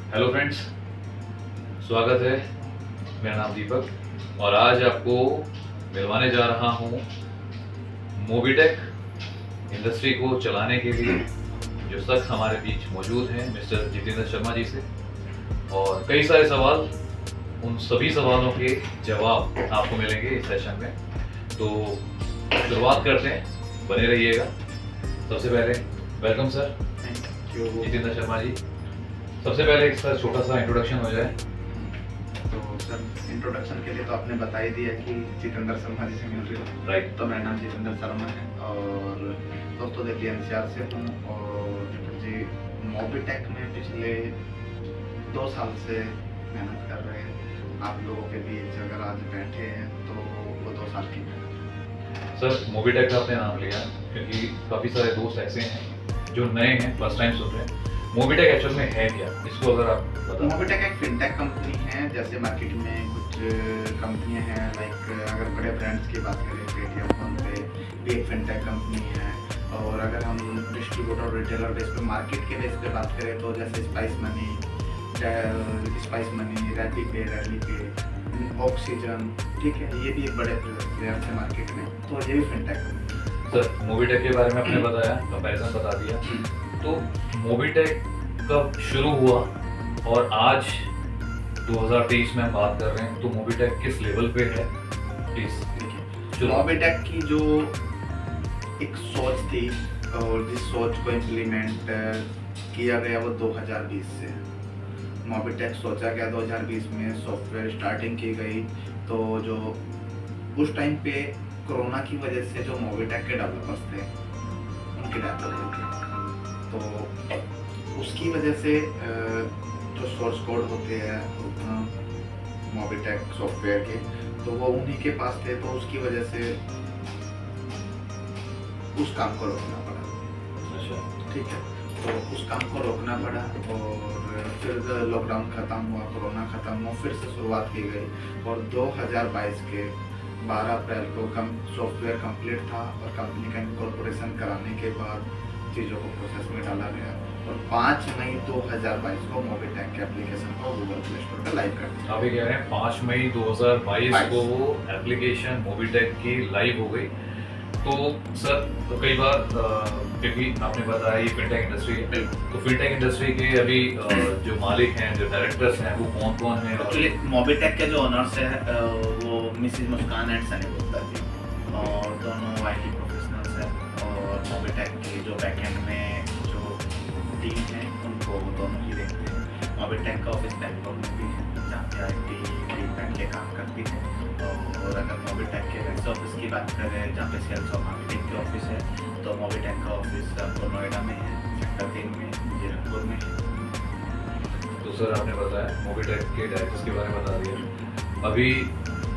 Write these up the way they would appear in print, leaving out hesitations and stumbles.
Hello friends, स्वागत है। मेरा नाम दीपक और आज आपको मिलवाने जा रहा हूँ मोबीटेक इंडस्ट्री को चलाने के लिए जो शख्स हमारे बीच मौजूद हैं, मिस्टर जितेंद्र शर्मा जी से। और कई सारे सवाल, उन सभी सवालों के जवाब आपको मिलेंगे इस सेशन में। तो शुरुआत करते हैं, बने रहिएगा। सबसे पहले वेलकम सर जितेंद्र शर्मा जी। सबसे पहले एक सर छोटा सा इंट्रोडक्शन हो जाए। तो सर इंट्रोडक्शन के लिए तो आपने बता ही दिया कि जितेंद्र शर्मा जी से मिल रही हो। राइट। तो मेरा नाम जितेंद्र शर्मा है और दोस्तों दिल्ली एनसीआर से हूँ और जी मोबीटेक में पिछले 2 साल से मेहनत कर रहे हैं। आप लोगों के बीच अगर आज बैठे हैं तो वो 2 साल की मेहनत। सर मोबीटेक का आपने नाम लिया क्योंकि काफ़ी सारे दोस्त ऐसे हैं जो नए हैं, फर्स्ट टाइम सुन रहे हैं। मोबीटेक एक्चुअल में है क्या, इसको अगर आप बताओ। मोबीटेक एक फिनटेक कंपनी है। जैसे मार्केट में कुछ कंपनियां हैं, लाइक अगर बड़े ब्रांड्स की बात करें, पेटीएम, फोनपे भी एक फिनटेक कंपनी है। और अगर हम डिस्ट्रीब्यूटर रिटेलर बेस पे, मार्केट के बेस पे बात करें तो जैसे स्पाइस मनी, रैली पे, ऑक्सीजन, ठीक है, ये भी एक बड़े प्लेयर्स है मार्केट में। तो ये भी फिनटेक कंपनी। सर मोबीटेक के बारे में आपने बताया, कंपैरिजन बता दिया। तो मोबीटेक कब शुरू हुआ और आज 2023 में हम बात कर रहे हैं, तो मोबीटेक किस लेवल पे है, प्लीज देखिए, मोबीटेक की जो एक सोच थी और जिस सोच को इम्प्लीमेंट किया गया वो 2020 से। मोबीटेक सोचा गया 2020 में, सॉफ्टवेयर स्टार्टिंग की गई। तो जो उस टाइम पे कोरोना की वजह से जो मोबीटेक के डेवलपर्स थे उनकी डेथ हो गई थी। तो उसकी वजह से जो सोर्स कोड होते हैं मोबीटेक सॉफ्टवेयर के, तो वो उन्हीं के पास थे। तो उसकी वजह से उस काम को रोकना पड़ा। अच्छा, ठीक है, तो उस काम को रोकना पड़ा और फिर लॉकडाउन खत्म हुआ, कोरोना खत्म हुआ, फिर से शुरुआत की गई। और 2022 के 12 अप्रैल को सॉफ्टवेयर कंप्लीट था और कंपनी का इनकॉर्पोरेशन कराने के बाद चीज़ों को प्रोसेस में डाला गया और 5 मई 2022 को मोबीटेक के एप्लीकेशन को गूगल प्ले स्टोर पर लाइव कर दिया। आप ये कह रहे हैं 5 मई 2022 को एप्लीकेशन मोबीटेक की लाइव हो गई। तो सर, तो कई बार क्योंकि आपने बताया ये फिनटेक इंडस्ट्री है, तो फिनटेक इंडस्ट्री के अभी जो मालिक हैं, जो डायरेक्टर्स हैं, वो कौन कौन हैं? एक्चुअली मोबीटेक के जो ओनर्स है वो मिसेज मुस्कान एंड सनी गुप्ता जी, और दोनों IT प्रोफेशनल्स हैं। और मोबीटेक की जो बैकएंड में जो टीम है उनको वो दोनों ही देखते हैं। मोबीटेक का ऑफिस बैंगलोर में भी है जहाँ पे IT टीम बैठ के काम करती है। और अगर मोबीटेक के हेड ऑफिस की बात करें जहाँ पे सेल्स और मार्केटिंग के ऑफिस है, तो मोबीटेक का ऑफिस आपको नोएडा में है, सेक्टर 3 में, जीरकपुर में है। तो सर आपने बताया मोबीटेक के डायरेक्टर्स के बारे में बता दिया अभी,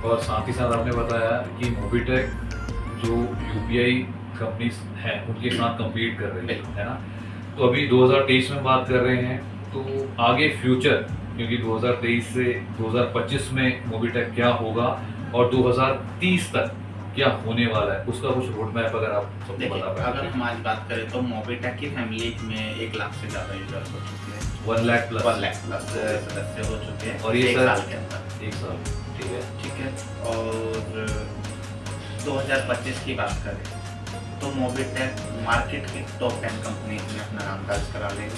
और साथ ही साथ आपने बताया कि मोबीटेक जो UPI कंपनीज हैं उनके साथ कम्पीट कर रही है ना। तो अभी 2023 में बात कर रहे हैं, तो आगे फ्यूचर, क्योंकि 2023 से 2025 में मोबीटेक क्या होगा और 2030 तक क्या होने वाला है, उसका कुछ रोड मैप अगर आप सबको देखिए, बता पाए। अगर हम आज बात करें तो मोबीटेक की फैमिली में 1 लाख से ज़्यादा यूजर्स हो चुके हैं। 1 लाख प्लस 1 लाख प्लस सदस्य हो चुके हैं और ये एक सर साल के अंदर। 1 साल, ठीक है। ठीक है, और 2025 की बात करें तो मोबीटेक मार्केट की टॉप 10 कंपनीज में अपना नाम दर्ज करा लेगा।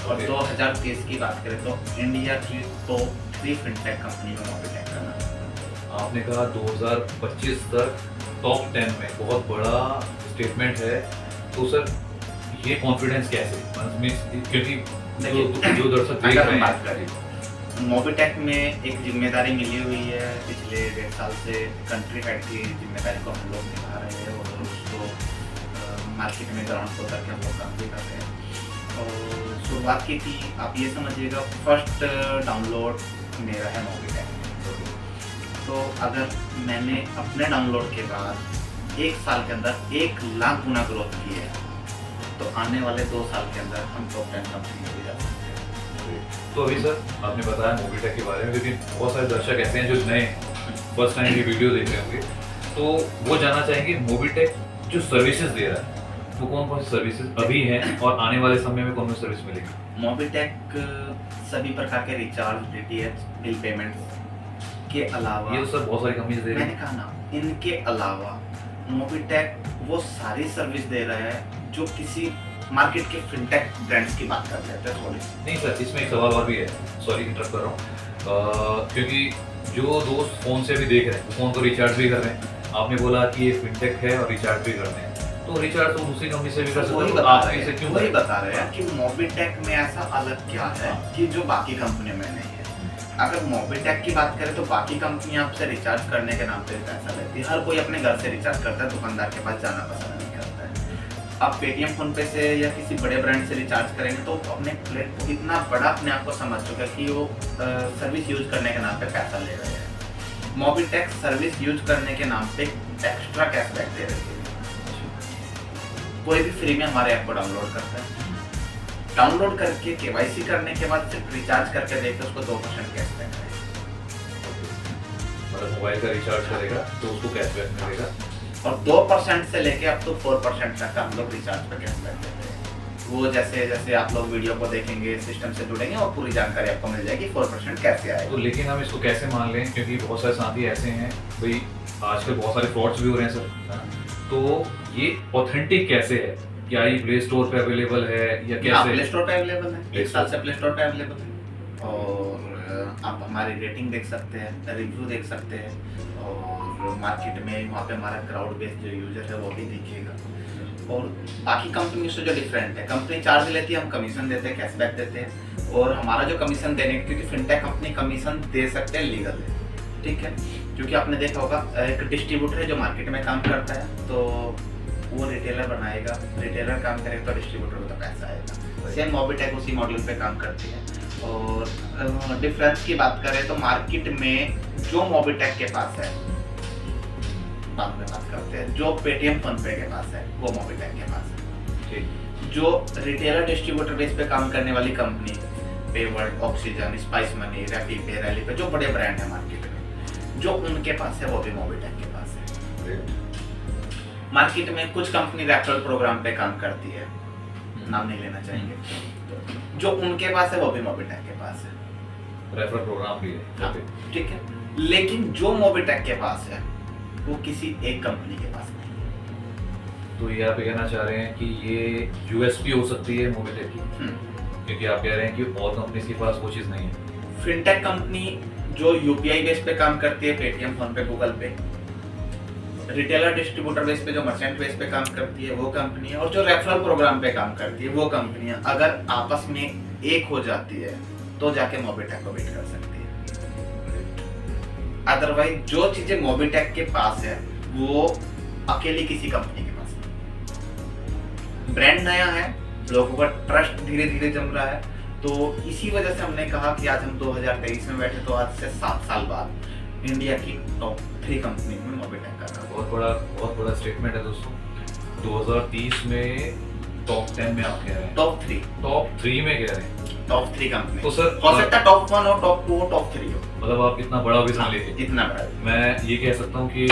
और 2030 की बात करें तो इंडिया की टॉप 3 फिनटेक कंपनी में मोबीटेक का नाम है। आपने कहा 2025 तक टॉप 10 में, बहुत बड़ा स्टेटमेंट है। तो सर ये कॉन्फिडेंस कैसे, क्योंकि जो दर्शक देख अगर रहे हम बात हैं, करें मोबीटेक में एक जिम्मेदारी मिली हुई है। पिछले 1.5 साल से कंट्री हेड की जिम्मेदारी को हम लोग निभा रहे हैं और उसको मार्केट में ग्राउंड पर करके हम लोग काम भी कर रहे हैं। और शुरुआत की थी, आप ये समझिएगा, फर्स्ट डाउनलोड मेरा है मोबीटेक। तो अगर मैंने अपने डाउनलोड के बाद 1 साल के अंदर 1 लाख गुना ग्रोथ की है, तो आने वाले 2 साल के अंदर हम टॉप 10 कंपनी में भी जा सकते हैं। तो अभी सर आपने बताया मोबीटेक के बारे में, क्योंकि बहुत सारे दर्शक ऐसे हैं जो नए फर्स्ट टाइम की वीडियो देख रहे होंगे, तो वो जानना चाहेंगे मोबीटेक जो सर्विसेज दे रहा है वो कौन कौन सी सर्विसेज अभी हैं और आने वाले समय में कौन सी सर्विस मिलेगी। मोबीटेक सभी प्रकार के रिचार्ज, डीटीएच, बिल पेमेंट्स के अलावा, ये तो सर बहुत सारी कंपनीज दे रही मैंने कहा ना, इनके अलावा मोबिटेक वो सारी सर्विस दे रहा है जो किसी मार्केट के फिनटेक ब्रांड्स की बात करते हैं थोड़ी। नहीं सर, इसमें एक सवाल और भी है, सॉरी इंटरप्ट कर रहा हूँ, क्योंकि जो दोस्त फ़ोन से भी देख रहे हैं वो फ़ोन को रिचार्ज भी कर रहे हैं, आपने बोला कि ये फिनटेक है और रिचार्ज भी करते हैं, तो रिचार्ज तो दूसरी कंपनी से भी कर सकते वही हो, बता आप रहे इसे हैं, क्यों वही करें? बता रहे हैं कि मोबिटेक में ऐसा अलग क्या है कि जो बाकी कंपनियों में नहीं है। अगर मोबिटेक की बात करें तो बाकी कंपनियां आपसे रिचार्ज करने के नाम पे पैसा लेती है, हर कोई अपने घर से रिचार्ज करता है, दुकानदार के पास जाना पसंद नहीं करता है। आप पेटीएम फोन पे से या किसी बड़े ब्रांड से रिचार्ज करेंगे तो अपने प्लेट इतना बड़ा अपने आप को समझ चुका है कि वो सर्विस यूज करने के नाम पे पैसा ले रहे हैं। मोबिटेक सर्विस यूज करने के नाम पे एक्स्ट्रा कैशबैक दे रही है। कोई भी फ्री में हमारे ऐप को डाउनलोड करता है, डाउनलोड करके केवाईसी करने के बाद सिर्फ रिचार्ज करके देखे उसको 2% कैशबैक आएगा। मतलब मोबाइल का रिचार्ज करेगा तो उसको कैशबैक मिलेगा, और 2% से लेके अब तो 4% तक का हम लोग रिचार्ज पर कैशबैक देते हैं। वो जैसे जैसे आप लोग वीडियो को देखेंगे, सिस्टम से जुड़ेंगे और पूरी जानकारी आपको मिल जाएगी 4% कैसे आएगा। तो लेकिन हम इसको कैसे मान लें, क्योंकि बहुत सारे साथी ऐसे हैं भाई, आजकल बहुत सारे फ्रॉड्स भी हो रहे हैं सर, तो ये ऑथेंटिक कैसे है? क्या ये प्ले स्टोर पे अवेलेबल है या कैसे? प्ले स्टोर पे अवेलेबल है, Play एक साल Store। से प्ले स्टोर पे अवेलेबल है। और आप हमारी रेटिंग देख सकते हैं, रिव्यू देख सकते हैं, और मार्केट में वहाँ पे हमारा क्राउड बेस जो यूजर है वो भी दिखेगा। और बाकी कंपनी से जो डिफरेंट है, कंपनी चार्ज लेती है, हम कमीशन देते हैं, कैशबैक देते हैं, और हमारा जो कमीशन देने, क्योंकि फिनटेक कंपनी कमीशन दे सकते हैं, लीगल है, ठीक है। क्योंकि आपने देखा होगा एक डिस्ट्रीब्यूटर है जो मार्केट में काम करता है, तो वो रिटेलर बनाएगा, रिटेलर काम करेगा तो डिस्ट्रीब्यूटर को तो पैसा आएगा। सेम मोबिटेक उसी मॉडल पे काम करती है। और डिफरेंस की बात करें तो मार्केट में जो मोबिटेक के पास है, बाद में बात करते हैं, जो पेटीएम फोन पे के पास है वो मोबिटेक के पास है। ठीक। जो रिटेलर डिस्ट्रीब्यूटर बेस पे काम करने वाली कंपनी, पेवर्ल्ड, ऑक्सीजन, स्पाइस मनी, रैपीपे, रैलीपे, जो बड़े ब्रांड है मार्केट में, जो उनके पास है वो भी मोबिटेक के पास है। मार्केट में कुछ कंपनी रेफरल प्रोग्राम पे काम करती है, नाम नहीं लेना चाहेंगे, तो जो उनके पास है वो भी मोबिटेक के पास है। रेफरल प्रोग्राम भी है, हाँ, ओके। ठीक है। लेकिन जो मोबिटेक के पास है वो किसी एक कंपनी के पास नहीं है। तो ये आप ये कहना चाह रहे हैं कि ये यूएसपी हो सकती है मोबिटेक की, क्योंकि आप कह रहे हैं कि और कंपनीज के पास वो चीज़ नहीं है। फिनटेक कंपनी जो यूपीआई बेस पे काम करती है, पेटीएम, फोन पे, गूगल पे, रिटेलर डिस्ट्रीब्यूटर बेस पे जो मर्चेंट बेस पे काम करती है वो कंपनी है, और जो रेफरल प्रोग्राम पे काम करती है वो कंपनी है। अगर आपस में एक हो जाती है तो जाके मोबिटेक को बीट कर सकती है। अदरवाइज जो चीजें मोबिटेक के पास है वो अकेली किसी कंपनी के पास नहीं। ब्रांड नया है, लोगों का ट्रस्ट धीरे धीरे जम रहा है, तो इसी वजह से हमने कहा कि आज हम 2023 में बैठे, तो आज से 7 साल बाद इंडिया की टॉप 3 कंपनी में मोबिटेक का नाम। बहुत बड़ा स्टेटमेंट है दोस्तों। 2030 में टॉप 10 में आप कह रहे हैं, टॉप 3 में कह रहे हैं, टॉप 3 कंपनी। तो सर हो सकता है टॉप 1 हो, टॉप 2 हो, टॉप 3 हो। मतलब आप इतना बड़ा विजन लेके, इतना बड़ा। मैं ये कह सकता हूँ कि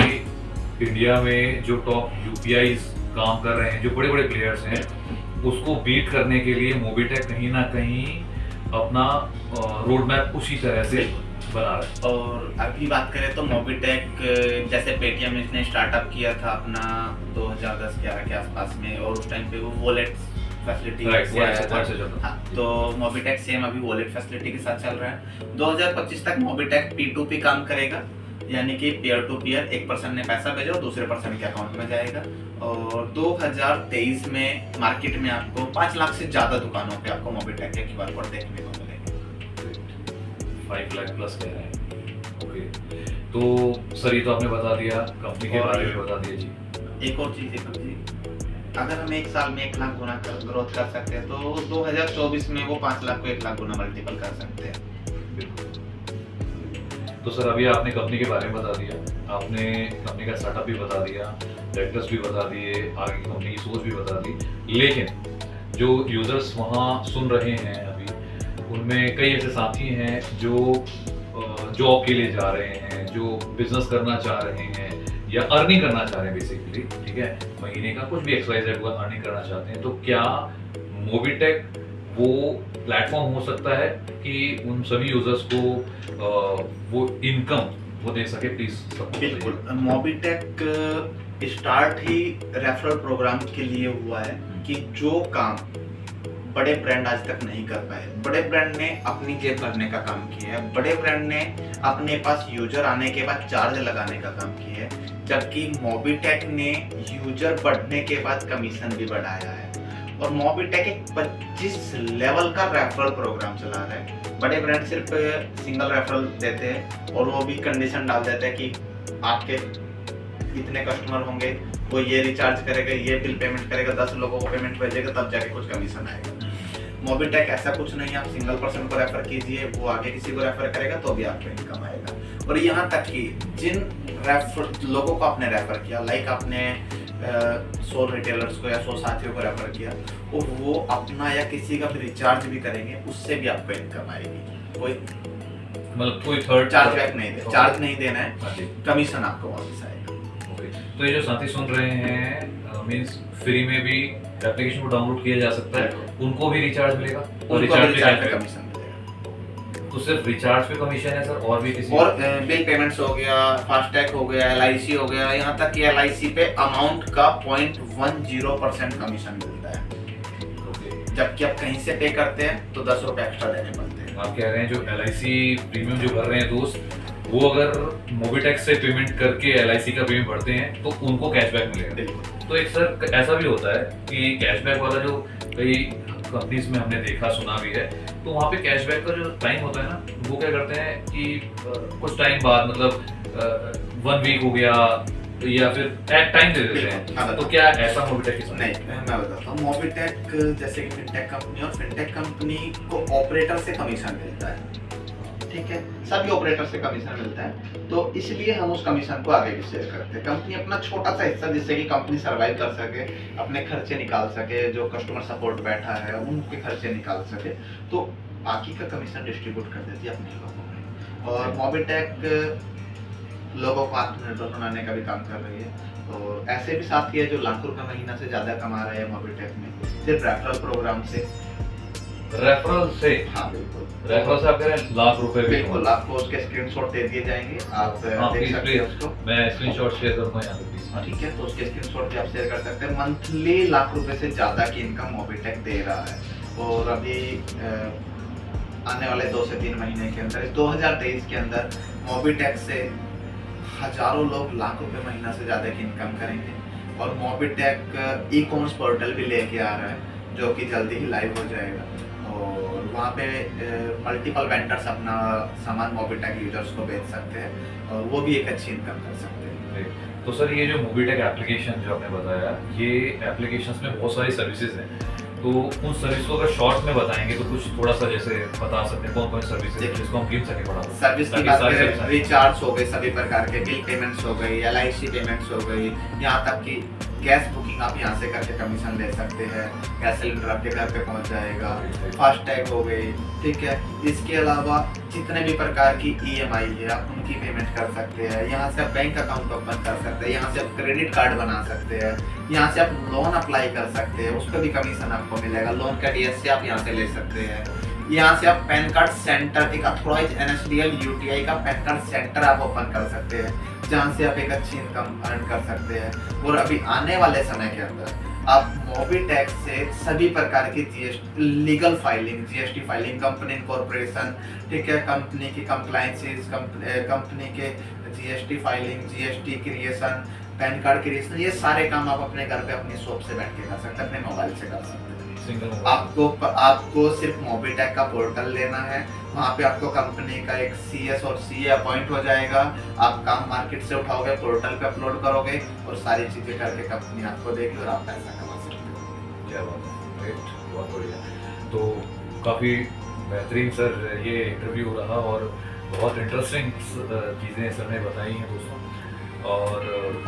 इंडिया में जो टॉप यूपीआईज काम कर रहे हैं, जो बड़े बड़े प्लेयर्स हैं, उसको बीट करने के लिए मोबिटेक कहीं ना कहीं अपना रोड मैप उसी तरह से बना रहा है। और अभी बात करें तो मोबिटेक जैसे पेटीएम इसने स्टार्टअप किया था अपना 2010-11 के आसपास में, और उस टाइम पे वो वॉलेट फैसिलिटी से आया था। हाँ, तो मोबिटेक सेम अभी वॉलेट फैसिलिटी के साथ चल रहा है। 2025 तक मोबिटेक P2P काम करेगा, यानी कि पेयर टू पेयर, एक पर्सन ने पैसा भेजा और दूसरे पर्सन के अकाउंट में जाएगा। और 2023 में मार्केट में आपको 5 लाख से ज्यादा दुकानों पे आपको मोबिटेक के क्यूआर कोड देखने को मिलेगा। 5 लाख प्लस कह रहे हैं, ओके। तो सर ये तो आपने बता दिया, कंपनी के बारे में बता दिया जी। एक और चीज है जी, अगर हम एक साल में 1 लाख गुना ग्रोथ कर सकते हैं तो 2024 में वो 5 लाख को 1 लाख गुना मल्टीपल कर सकते हैं। तो सर अभी आपने कंपनी के बारे में बता दिया, आपने कंपनी का सेटअप भी बता दिया, डायरेक्टर्स भी बता दिए, आगे की कंपनी की सोच भी बता दी, लेकिन जो यूजर्स वहाँ सुन रहे हैं अभी, उनमें कई ऐसे साथी हैं जो जॉब के लिए जा रहे हैं, जो बिजनेस करना चाह रहे हैं या अर्निंग करना चाह रहे हैं बेसिकली, ठीक है, महीने का कुछ भी XYZ अर्निंग करना चाहते हैं। तो क्या मोबिटेक वो प्लेटफॉर्म हो सकता है कि उन सभी यूजर्स को वो इनकम वो दे सके? प्लीज बिल्कुल, मोबीटेक स्टार्ट ही रेफरल प्रोग्राम के लिए हुआ है कि जो काम बड़े ब्रांड आज तक नहीं कर पाए, बड़े ब्रांड ने अपनी जेब भरने का काम किया है, बड़े ब्रांड ने अपने पास यूजर आने के बाद चार्ज लगाने का काम किया है, जबकि मोबीटेक ने यूजर बढ़ने के बाद कमीशन भी बढ़ाया है। और मोबीटेक एक 25 लेवल का रेफरल प्रोग्राम चला रहा है। बड़े ब्रांड सिर्फ सिंगल रेफरल देते हैं और वो भी कंडीशन डाल देते हैं कि आपके इतने कस्टमर होंगे, वो ये रिचार्ज करेगा, ये बिल पेमेंट करेगा, 10 लोगों को पेमेंट भेजेगा, तब जाके कुछ कमीशन आएगा। मोबीटेक ऐसा कुछ नहीं है, आप सिंगल पर्सन को रेफर कीजिए, वो आगे किसी को रेफर करेगा तो भी आपको इनकम आएगा। और यहाँ तक कि जिन लोगों को आपने रेफर किया, लाइक आपने 100 रिटेलर्स को या 100 साथियों को रेफर किया, और वो अपना या किसी का भी रिचार्ज भी करेंगे, उससे भी आपको इनकम आएगी। कोई मतलब कोई थर्ड चार्ज बैक नहीं दे, चार्ज नहीं देना है, कमीशन आपको वापस आएगा। तो ये जो साथी सुन रहे हैं मींस फ्री में भी एप्लीकेशन को डाउनलोड किया जा सकता है, उनको भी रिचार्ज मिलेगा और रिचार्ज पे कमीशन मिलेगा। तो सिर्फ रिचार्ज पे कमीशन है सर, और भी किसी और बिल पेमेंट्स हो गया, फास्टैग हो गया, LIC हो गया, यहाँ तक कि LIC पे अमाउंट का 0.10% कमीशन मिलता है। जबकि आप कहीं से पे करते हैं तो 10 रुपए एक्स्ट्रा देने पड़ते हैं। आप कह रहे हैं जो LIC प्रीमियम जो भर रहे हैं दोस्त, वो अगर मोबीटेक से पेमेंट करके LIC का प्रीमियम भरते हैं तो उनको कैशबैक मिलेगा। तो एक सर ऐसा भी होता है कि कैशबैक वाला जो कई कंपनीज में हमने देखा सुना भी है, तो वहाँ पे कैशबैक का जो टाइम होता है ना, वो क्या करते हैं कि कुछ टाइम बाद मतलब 1 वीक हो गया या फिर टाइम दे देते हैं। तो क्या ऐसा मोबीटेक के साथ? नहीं, मैं बताता हूँ। मोबीटेक जैसे कि फिनटेक कंपनी, और फिनटेक कंपनी को ऑपरेटर से कमीशन मिलता है, ठीक है, सभी ऑपरेटर से कमीशन मिलता है, तो इसलिए हम उस कमीशन को आगे भी शेयर करते हैं। कंपनी अपना छोटा सा हिस्सा, जिससे कि कंपनी सर्वाइव कर सके, अपने खर्चे निकाल सके, जो कस्टमर सपोर्ट बैठा है उनके खर्चे निकाल सके, तो बाकी का कमीशन डिस्ट्रीब्यूट कर देती है अपने लोगों में। और मोबीटेक लोगों को आत्मनिर्भर बनाने का भी काम कर रही है। तो ऐसे भी साथी है जो लाख रुपए महीना से ज्यादा कमा रहे हैं मोबीटेक में, सिर्फ रेफरल प्रोग्राम से। रेफरल से? हाँ बिल्कुल, रेफरल से आप कह रहे हैं लाख रुपए भी? बिल्कुल, आपको उसके स्क्रीनशॉट दे दिए जाएंगे, आप देख सकते हैं उसको। मैं स्क्रीनशॉट शेयर करूंगा यहाँ पे प्लीज। हाँ ठीक है, तो उसके स्क्रीनशॉट भी आप शेयर कर सकते हैं। मंथली लाख रुपए से ज्यादा की इनकम मोबीटेक दे रहा है। और अभी आने वाले 2 से 3 महीने के अंदर, 2023 के अंदर मोबीटेक से हजारों लोग लाख रुपए महीना से ज्यादा की इनकम करेंगे। और मोबीटेक ई-कॉमर्स पोर्टल भी लेके आ रहा है, जो कि जल्दी ही लाइव हो जाएगा। और वहाँ पे मल्टीपल वेंडर्स अपना सामान मोबीटेक यूजर्स को बेच सकते हैं, और वो भी एक अच्छी इनकम कर सकते हैं। तो सर ये जो मोबीटेक एप्लीकेशन जो आपने बताया, ये एप्लीकेशंस में बहुत सारी सर्विसेज हैं, तो उन सर्विस को अगर शॉर्ट में बताएंगे तो कुछ थोड़ा सा जैसे बता सकते हैं कौन कौन सर्विसेज है जिसको हम गिन सके थोड़ा? सर्विस की बात करें, रिचार्ज हो गए सभी प्रकार के, बिल पेमेंट्स हो गई, LIC पेमेंट्स हो गई, यहाँ तक कि गैस बुकिंग आप यहाँ से करके कमीशन ले सकते हैं, गैस सिलेंडर आपके घर पे पहुँच जाएगा, फास्टैग हो गई, ठीक है। इसके अलावा जितने भी प्रकार की EMI है आप उनकी पेमेंट कर सकते हैं, यहाँ से आप बैंक अकाउंट ओपन कर सकते हैं, यहाँ से आप क्रेडिट कार्ड बना सकते हैं, यहाँ से आप लोन अप्लाई कर सकते हैं, उस पर भी कमीशन आपको मिलेगा, लोन का DSC आप यहाँ से ले सकते हैं, यहाँ से आप पैन कार्ड सेंटर, एक अथॉराइज NSDL UTI का पैन कार्ड सेंटर आप ओपन कर सकते हैं, जहाँ से आप एक अच्छी इनकम अर्न कर सकते हैं। और अभी आने वाले समय के अंदर आप मोबीटेक से सभी प्रकार की legal filing, GST filing, company incorporation, ठीक है, कंपनी की कंप्लायंसेस, कंपनी के GST filing, GST creation, pan card creation, ये सारे काम आप अपने घर पे अपनी शॉप से बैठ के कर सकते हैं, अपने मोबाइल से कर सकते हैं। आपको सिर्फ मोबीटेक का पोर्टल लेना है, वहाँ पे आपको कंपनी का एक CS और CA अपॉइंट हो जाएगा, आप काम मार्केट से उठाओगे, पोर्टल पे अपलोड करोगे और सारी चीजें करके कंपनी आपको देगी और आप पैसा कमा सकते हो। क्या बात है, ग्रेट, बहुत बढ़िया। तो काफ़ी बेहतरीन सर ये इंटरव्यू रहा और बहुत इंटरेस्टिंग चीज़ें सर ने बताई हैं दोस्तों। और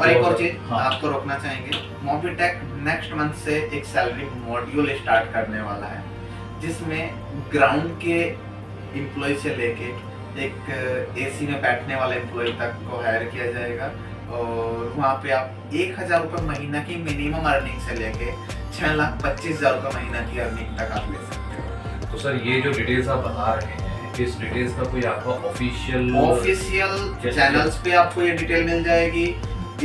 एक और चीज आपको रोकना चाहेंगे, मोबीटेक नेक्स्ट मंथ से एक सैलरी मॉड्यूल स्टार्ट करने वाला है, जिसमें ग्राउंड के एम्प्लॉय से लेके एक AC में बैठने वाले एम्प्लॉय तक को हायर किया जाएगा। और वहाँ पे आप 1000 रुपये महीना की मिनिमम अर्निंग से लेके 6,25,000 रुपये महीना की अर्निंग तक आप ले सकते हो। तो सर ये जो डिटेल्स आप बता रहे हैं, इस डिटेल्स का कोई आपका ऑफिशियल ऑफिशियल चैनल्स पे आपको ये डिटेल मिल जाएगी।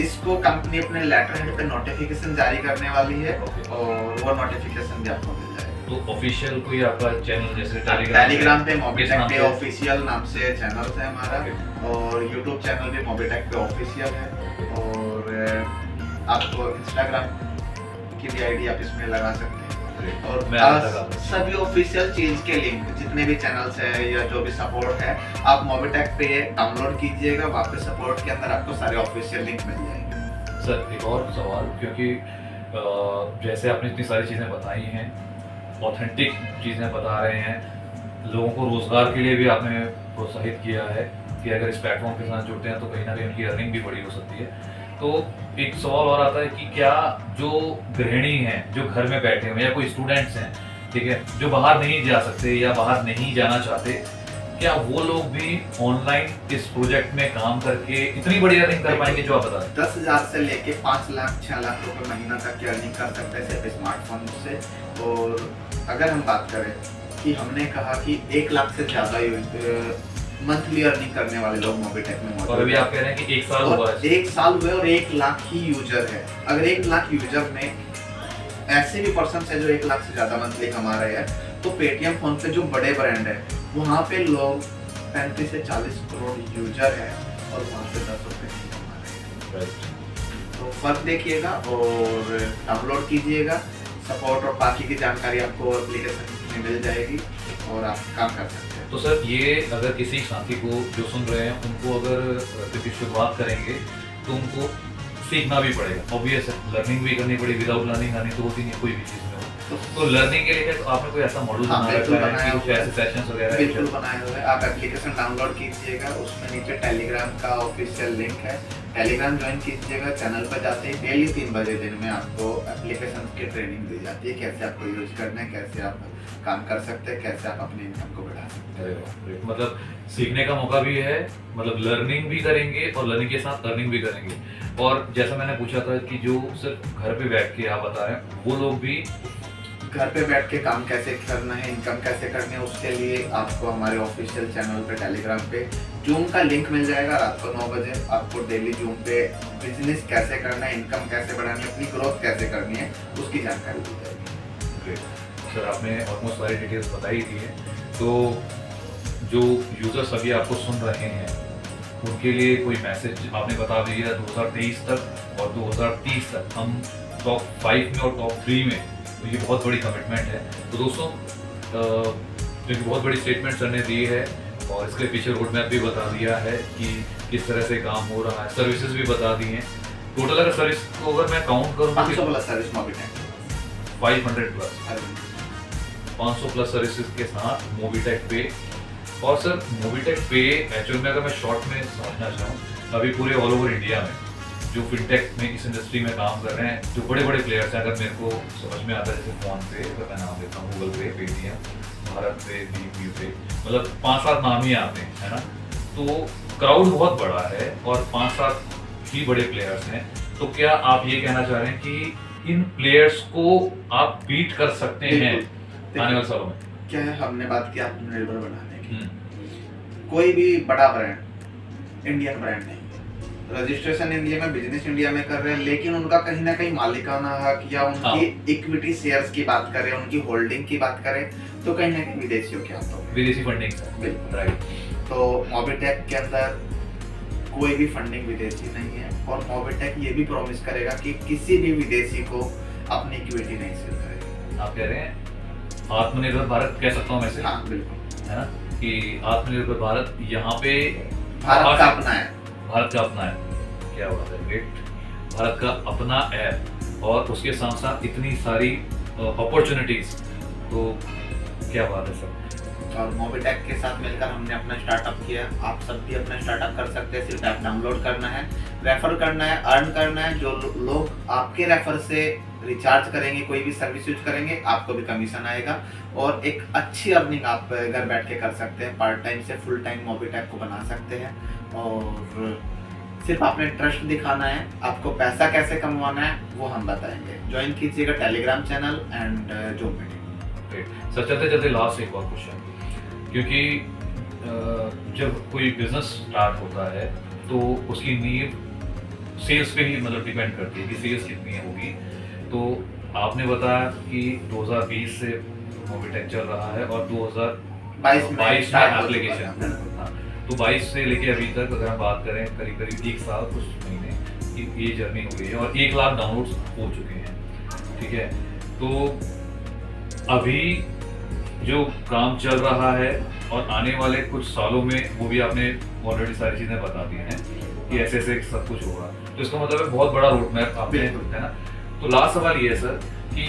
इसको कंपनी अपने लेटर हेड पे नोटिफिकेशन जारी करने वाली है और वो नोटिफिकेशन भी आपको मिल जाएगा। तो ऑफिशियल कोई आपका चैनल जैसे टेलीग्राम पे मोबिटेक पे ऑफिशियल नाम से चैनल है हमारा, और यूट्यूब चैनल भी मोबिटेक पे ऑफिशियल है, और आपको इंस्टाग्राम की भी आईडी आप इसमें लगा सकते हैं। और सभी ऑफिशियल चीज के लिंक जितने भी चैनल्स है या जो भी सपोर्ट है आप मोबिटेक पे डाउनलोड कीजिएगा, वहाँ पे सपोर्ट के अंदर आपको सारे ऑफिशियल लिंक मिल जाएंगे। सर एक और सवाल, क्योंकि जैसे आपने इतनी सारी चीज़ें बताई हैं, ऑथेंटिक चीज़ें बता रहे हैं, लोगों को रोज़गार के लिए भी आपने प्रोत्साहित किया है कि अगर इस प्लेटफॉर्म के साथ जुड़ते हैं तो कहीं ना कहीं उनकी अर्निंग भी बड़ी हो सकती है। तो एक सवाल और आता है कि क्या जो गृहिणी हैं जो घर में बैठे हुए या कोई स्टूडेंट्स हैं, ठीक है, जो बाहर नहीं जा सकते या बाहर नहीं जाना चाहते, क्या वो लोग भी ऑनलाइन इस प्रोजेक्ट में काम करके इतनी बड़ी अर्निंग कर पाएंगे जो आप बता रहे हैं? 10,000 से लेके 5 लाख 6 लाख रुपए महीना तक की अर्निंग कर सकते हैं सिर्फ स्मार्टफोन से। और अगर हम बात करें कि हमने कहा कि 1 लाख से ज़्यादा मंथली अर्निंग करने वाले लोग मोबिटेक में मौजूद और अभी आप कह रहे हैं कि 1 साल हुआ है। 1 साल हुए और 1 लाख ही यूजर है। अगर 1 लाख यूजर में ऐसे भी पर्सन है जो 1 लाख से ज्यादा मंथली कमा रहे हैं, तो पेटीएम फोन पे जो बड़े ब्रांड है वहाँ पे लोग 35 से 40 करोड़ यूजर है और वहाँ से 10 रुपए नहीं कमा रहे हैं। तो फर्क देखिएगा और डाउनलोड कीजिएगा। सपोर्ट और बाकी की जानकारी आपको एप्लीकेशन में मिल जाएगी और आप काम कर सकते हैं। तो सर ये अगर किसी साथी को जो सुन रहे हैं उनको अगर किसी शुरुआत करेंगे तो उनको सीखना भी पड़ेगा, ऑब्वियस है, लर्निंग भी करनी पड़ेगी। विदाउट लर्निंग अर्निंग तो होती नहीं है कोई भी चीज़ में। तो लर्निंग के लिए तो आपने कोई ऐसा मॉडल बना रखा है कि कुछ ऐसे सेशंस वगैरह? बिल्कुल बनाए हुए हैं। आप एप्लीकेशन डाउनलोड कीजिएगा, उसमें नीचे टेलीग्राम का ऑफिशियल लिंक है, टेलीग्राम ज्वाइन कीजिएगा। चैनल पर जाते ही डेली 3 बजे दिन में आपको एप्लीकेशन की ट्रेनिंग दी जाती है, कैसे आपको यूज करना है, कैसे आप काम कर सकते हैं, कैसे आप अपनी इनकम को बढ़ा सकते हैं। मतलब सीखने का मौका भी है, मतलब लर्निंग भी करेंगे और लर्निंग के साथ अर्निंग भी करेंगे। और जैसा मैंने पूछा था कि जो सिर्फ घर पे बैठ के आप बता रहे हैं, वो लोग भी घर पे बैठ के काम कैसे करना है, इनकम कैसे करनी है, उसके लिए आपको हमारे ऑफिशियल चैनल पे टेलीग्राम पे जूम का लिंक मिल जाएगा। रात को 9 बजे आपको डेली जूम पे बिजनेस कैसे करना है, इनकम कैसे बढ़ानी है, अपनी ग्रोथ कैसे करनी है, उसकी जानकारी दी जाएगी। ग्रेट सर, आपने ऑलमोस्ट सारी डिटेल्स बताई दी है। तो जो यूजर्स अभी आपको सुन रहे हैं उनके लिए कोई मैसेज आपने बता दिया 2023 तक और 2030 तक हम टॉप 5 में और टॉप 3 में, तो ये बहुत बड़ी कमिटमेंट है। तो दोस्तों क्योंकि बहुत बड़ी स्टेटमेंट सर ने दी है और इसके पीछे रोड मैप भी बता दिया है कि किस तरह से काम हो रहा है, सर्विसेज भी बता दी हैं। टोटल अगर सर्विस को अगर मैं काउंट करूँ 500 plus service Mobitech, 500 plus 500 plus services के साथ मोबिटेक पे। और सर मोबिटेक पे एक्चुअल में अगर मैं शॉर्ट में समझना चाहूँ, अभी पूरे ऑल ओवर इंडिया में जो फिनटेक में इस इंडस्ट्री में काम कर रहे हैं, जो बड़े बड़े प्लेयर्स हैं, अगर मेरे को समझ में आता है जैसे फोन पे, अगर मैं नाम लेता हूँ गूगल पे, पेटीएम, भारत पे, भीम पे, मतलब 5-7 नाम ही आते हैं, है ना। तो क्राउड बहुत बड़ा है और 5-7 ही बड़े प्लेयर्स हैं। तो क्या आप ये कहना चाह रहे हैं कि इन प्लेयर्स को आप बीट कर सकते हैं आने वाले सालों में? क्या है, हमने बात की आत्मनिर्भर बनाने की। कोई भी बड़ा ब्रांड इंडियन ब्रांड नहीं, रजिस्ट्रेशन इंडिया में, बिजनेस इंडिया में कर रहे हैं, लेकिन उनका कहीं ना कहीं मालिकाना हक या उनकी इक्विटी शेयर्स की बात करें, उनकी होल्डिंग की बात करें, तो कहीं ना कहीं विदेशियों के हाथों में, विदेशी फंडिंग। बिल्कुल राइट। तो मोबिटेक के अंदर कोई भी फंडिंग विदेशी नहीं है और मोबिटेक ये भी प्रॉमिस करेगा कि किसी भी विदेशी को अपनी इक्विटी नहीं सेल करेगा। आप कह रहे हैं आत्मनिर्भर भारत कह सकता हूँ मैं से? हाँ बिल्कुल, है ना, कि आत्मनिर्भर भारत यहाँ पे भारत का अपना है, भारत का अपना है। क्या बात है, ग्रेट। भारत का अपना ऐप और उसके साथ साथ इतनी सारी अपॉर्चुनिटीज, तो क्या बात है सर। और मोबिटेक के साथ मिलकर हमने अपना स्टार्टअप किया। आप सब भी अपना स्टार्टअप कर सकते हैं, सिर्फ ऐप डाउनलोड करना है, रेफर करना है, अर्न करना है। जो लोग आपके रेफर से रिचार्ज करेंगे, कोई भी सर्विस यूज करेंगे, आपको भी कमीशन आएगा और एक अच्छी अर्निंग आप घर बैठ के कर सकते हैं। पार्ट टाइम से फुल टाइम मोबिटेक को बना सकते हैं और सिर्फ आपने ट्रस्ट दिखाना है। आपको पैसा कैसे कमवाना है वो हम बताएंगे। ज्वाइन कीजिएगा Telegram channel and zoom meeting. Great sir. चलते चलते लास्ट एक और क्वेश्चन, क्योंकि जब कोई बिजनेस स्टार्ट होता है तो उसकी नींव सेल्स पे ही मतलब डिपेंड करती है कि सेल्स कितनी होगी। तो आपने बताया कि 2020 से मोबिटेक चल रहा है और 2022 में एप्लीकेशन, हाँ, तो 22 से लेके अभी तक अगर हम बात करें करीब करीब 1 साल कुछ महीने की ये जर्नी हो गई है और 1 लाख डाउनलोड्स हो चुके हैं, ठीक है। तो अभी जो काम चल रहा है और आने वाले कुछ सालों में वो भी आपने ऑलरेडी सारी चीज़ें बता दी हैं कि ऐसे ऐसे सब कुछ होगा, तो इसका मतलब है बहुत बड़ा रोड मैप आपने, है ना। तो लास्ट सवाल ये है सर कि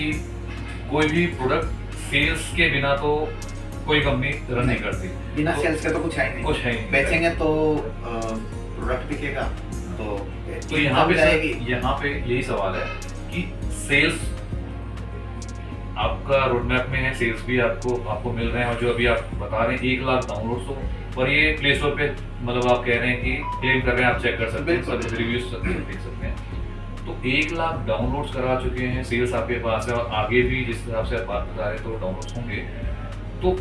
कोई भी प्रोडक्ट सेल्स के बिना तो कोई कंपनी रन नहीं करती, बिना सेल्स के तो कुछ है ही नहीं, कुछ है ही नहीं। बेचेंगे तो प्रोडक्ट बिकेगा, तो यहाँ पे सर यहाँ पे यही सवाल है कि सेल्स आपका रोड मैप में है, सेल्स भी आपको मिल रहे हैं और जो अभी आप बता रहे हैं 1 लाख डाउनलोड्स हो, और ये प्ले स्टोर पे मतलब आप कह रहे हैं कि क्लेम कर रहे हैं, आप चेक कर सकते हैं, सब रिव्यूज देख सकते हैं। तो 1 लाख डाउनलोड्स करा चुके हैं, सेल्स आपके पास है और आगे भी जिस हिसाब से आप बात बता रहे हैं तो डाउनलोड्स होंगे। तो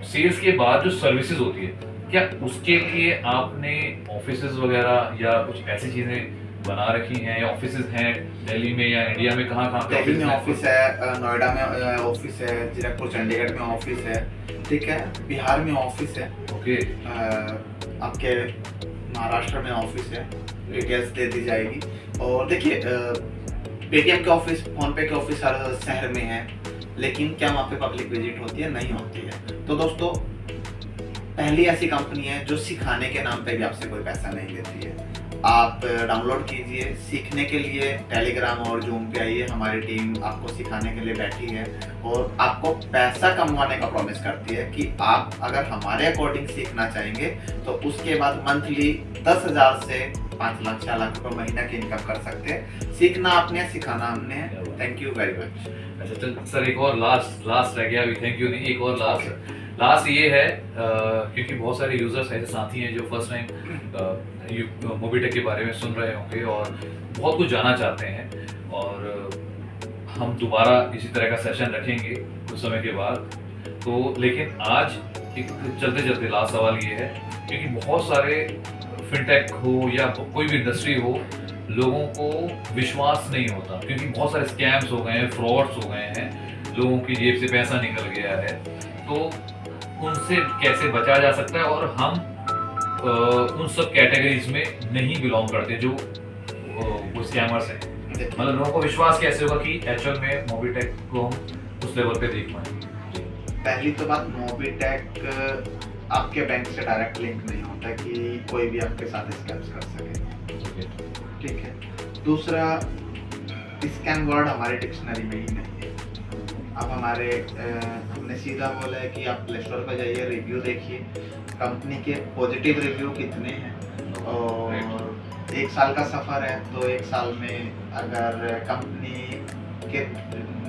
सेल्स के बाद जो सर्विसेज होती है, क्या उसके लिए आपने ऑफिसेज वगैरह या कुछ ऐसी चीजें बना रखी हैं या ऑफिसेज हैं दिल्ली में या इंडिया में? कहाँ पे दिल्ली में ऑफिस है, नोएडा में ऑफिस है, जीरकपुर चंडीगढ़ में ऑफिस है, ठीक है, बिहार में ऑफिस है, ओके, आपके महाराष्ट्र में ऑफिस है, डिटेल्स दे दी जाएगी। और देखिए पेटीएम के ऑफिस, फोन पे के ऑफिस हर शहर में है, लेकिन क्या वहाँ पे पब्लिक विजिट होती है? नहीं होती है। तो दोस्तों पहली ऐसी कंपनी है जो सिखाने के नाम पे भी आपसे कोई पैसा नहीं लेती है। आप डाउनलोड कीजिए, सीखने के लिए टेलीग्राम और जूम पे आइए, हमारी टीम आपको सिखाने के लिए बैठी है और आपको पैसा कमवाने का प्रॉमिस करती है कि आप अगर हमारे अकॉर्डिंग सीखना चाहेंगे तो उसके बाद मंथली 10,000 से 5 लाख 6 लाख रुपये महीना की इनकम कर सकते हैं। सीखना आपने, सिखाना हमने। Thank you very much. अच्छा चल सर, एक और लास्ट रह गया अभी, थैंक यू नहीं, एक और लास्ट ये है क्योंकि बहुत सारे यूजर्स ऐसे साथी हैं जो फर्स्ट टाइम मोबिटेक के बारे में सुन रहे होंगे और बहुत कुछ जानना चाहते हैं, और हम दोबारा इसी तरह का सेशन रखेंगे कुछ समय के बाद। तो लेकिन आज एक चलते चलते लास्ट सवाल ये है, क्योंकि बहुत सारे फिनटेक हो या कोई भी इंडस्ट्री हो, लोगों को विश्वास नहीं होता क्योंकि बहुत सारे स्कैम्स हो गए हैं, फ्रॉड्स हो गए हैं, लोगों की जेब से पैसा निकल गया है। तो उनसे कैसे बचा जा सकता है, और हम उन सब कैटेगरीज में नहीं बिलोंग करते जो वो स्कैमर्स हैं, मतलब लोगों को विश्वास कैसे होगा कि एक्चुअल में मोबिटेक को हम उस लेवल पे देख पाएंगे? पहली तो बात, मोबिटेक आपके बैंक से डायरेक्ट लिंक नहीं होता कि कोई भी आपके साथ स्कैम्स कर सके, ठीक है। दूसरा, स्कैम वर्ड हमारे डिक्शनरी में ही नहीं है। अब हमने सीधा बोला है कि आप प्ले स्टोर पर जाइए, रिव्यू देखिए, कंपनी के पॉजिटिव रिव्यू कितने हैं, और 1 साल का सफ़र है तो 1 साल में अगर कंपनी के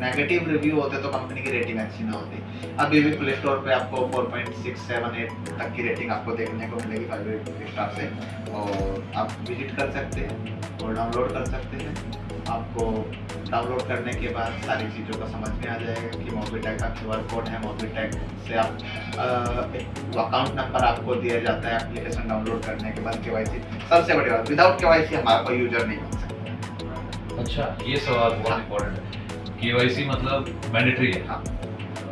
नेगेटिव रिव्यू होते तो कंपनी की रेटिंग अच्छी ना होती। अभी भी प्ले स्टोर पे आपको 4.6, 7, 8 तक की रेटिंग आपको देखने को मिलेगी 5 स्टार से, और आप विजिट कर सकते हैं और डाउनलोड कर सकते हैं। आपको डाउनलोड करने के बाद सारी चीज़ों का समझ में आ जाएगा कि मोबिटेक का QR कोड है, मोबिटेक से आप एक अकाउंट नंबर आपको दिया जाता है एप्लीकेशन डाउनलोड करने के बाद। KYC सबसे बड़ी बात, विदाउट KYC हमारा कोई यूजर नहीं बन सकता। अच्छा, ये सवाल बहुत इम्पोर्टेंट है। KYC मतलब मैंडेटरी है? हाँ,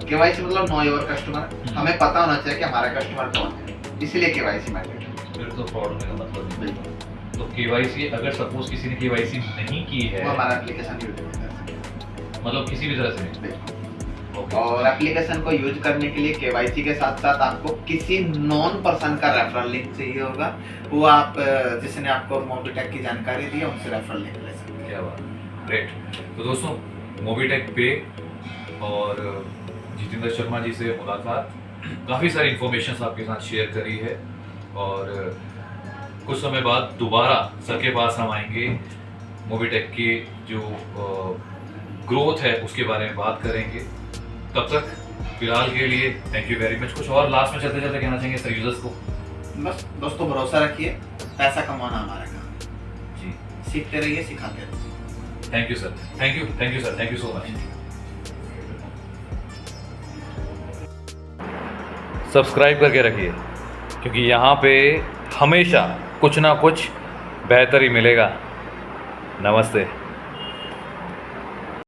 KYC मतलब नो योर कस्टमर, हमें पता होना चाहिए कि हमारा कस्टमर कौन है, इसलिए KYC मैंडेटरी। फिर तो फ्रॉड होने का मतलब नहीं। तो KYC अगर सपोज किसी ने KYC नहीं की है, वो हमारा एप्लीकेशन यूज नहीं कर सकता, मतलब किसी भी तरह से नहीं। और एप्लीकेशन को यूज करने के लिए KYC के साथ साथ आपको किसी नॉन पर्सन का रेफरल लिंक चाहिए होगा, वो आप जिसने आपको मोबिटेक की जानकारी दी है उनसे रेफरल लिंक ले सकते हैं। क्या बात, ग्रेट। तो दोस्तों, मोबिटेक पे और जितेंद्र शर्मा जी से मुलाकात, काफ़ी सारी इन्फॉर्मेशन आपके साथ शेयर करी है, और कुछ समय बाद दोबारा सर के पास हम आएंगे, मोबिटेक की जो ग्रोथ है उसके बारे में बात करेंगे। तब तक फिलहाल के लिए थैंक यू वेरी मच। कुछ और लास्ट में चलते चलते कहना चाहेंगे सर यूजर्स को? बस दोस्तों, भरोसा रखिए, पैसा कमाना हमारा काम जी, सीखते रहिए, सिखाते रहिए। Thank you sir, thank you sir, thank you so much. Subscribe करके रखिए, क्योंकि यहाँ पे हमेशा कुछ ना कुछ बेहतर ही मिलेगा। नमस्ते।